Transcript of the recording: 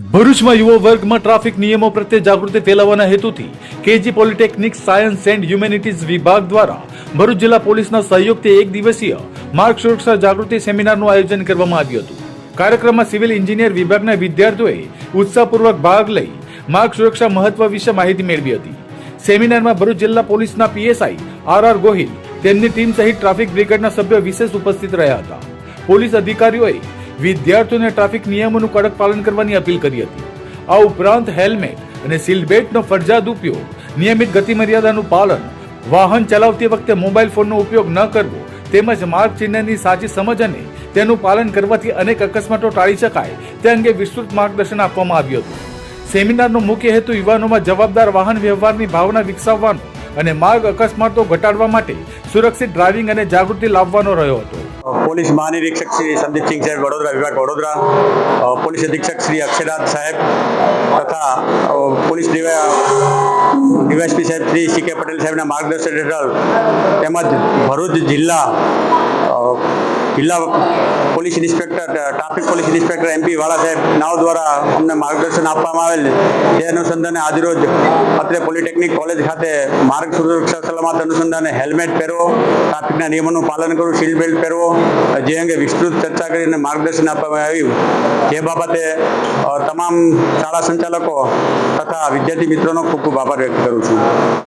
ભરૂચમાં યુવા વર્ગમાં ટ્રાફિક નિયમો પ્રત્યે જાગૃતિ ફેલાવવાના હેતુથી KG polytechnic science and humanities વિભાગ દ્વારા ભરૂચ જિલ્લા પોલીસના સહયોગથી એક દિવસીય માર્ગ સુરક્ષા જાગૃતિ સેમિનારનું આયોજન કરવામાં આવ્યું હતું. કાર્યક્રમમાં સિવિલ એન્જિનિયર વિભાગના વિદ્યાર્થીઓએ ઉત્સાહપૂર્વક ભાગ લઈ માર્ગ સુરક્ષા મહત્વ વિશે માહિતી મેળવી હતી. સેમિનારમાં ભરૂચ જિલ્લા પોલીસના પીએસઆઈ આર ગોહિલ, તેમની ટીમ સહિત ટ્રાફિક બ્રિગેડના સભ્યો વિશેષ ઉપસ્થિત રહ્યા હતા. પોલીસ અધિકારીઓએ વિદ્યાર્થીઓને ટ્રાફિક નિયમોનું કડક પાલન કરવાની અપીલ કરી હતી. આ ઉપરાંત હેલ્મેટ અને સીટ બેલ્ટનો ફરજિયાત ઉપયોગ, નિયમિત ગતિ મર્યાદાનું પાલન, વાહન ચલાવતી વખતે મોબાઈલ ફોનનો ઉપયોગ ન કરવો તેમજ માર્ગ ચિહ્નની સાચી સમજ અને તેનું પાલન કરવાથી અનેક અકસ્માતો ટાળી શકાય તે અંગે વિસ્તૃત માર્ગદર્શન આપવામાં આવ્યું હતું. સેમિનારનો મુખ્ય હેતુ યુવાનોમાં જવાબદાર વાહન વ્યવહારની ભાવના વિકસાવવાનો અને માર્ગ અકસ્માતો ઘટાડવા માટે સુરક્ષિત ડ્રાઇવિંગ અને જાગૃતિ લાવવાનો રહ્યો હતો. પોલીસ મહાનિરીક્ષક શ્રી સંદીપસિંહ સાહેબ વડોદરા વિભાગ વડોદરા, પોલીસ અધિક્ષક શ્રી અક્ષયરાજ સાહેબ તથા પોલીસ ડીવાયએસપી સાહેબ શ્રી સી.કે. પટેલ સાહેબના માર્ગદર્શન હેઠળ તેમજ ભરૂચ જિલ્લા police inspector traffic police inspector MP વાળા સાહેબ નાવ દ્વારા અમને માર્ગદર્શન આપવામાં આવેલ. જે અનુસંધાને આજરોજ અત્રે પોલિટેકનિક કોલેજ ખાતે માર્ગ સુરક્ષા સલામત અનુસંધાને હેલ્મેટ પહેરવો, ટ્રાફિકના નિયમોનું પાલન કરવું, સીટ બેલ્ટ પહેરવો જે અંગે વિસ્તૃત ચર્ચા કરીને માર્ગદર્શન આપવામાં આવ્યું. જે બાબતે તમામ શાળા સંચાલકો તથા વિદ્યાર્થી મિત્રોનો ખૂબ ખૂબ આભાર વ્યક્ત કરું છું.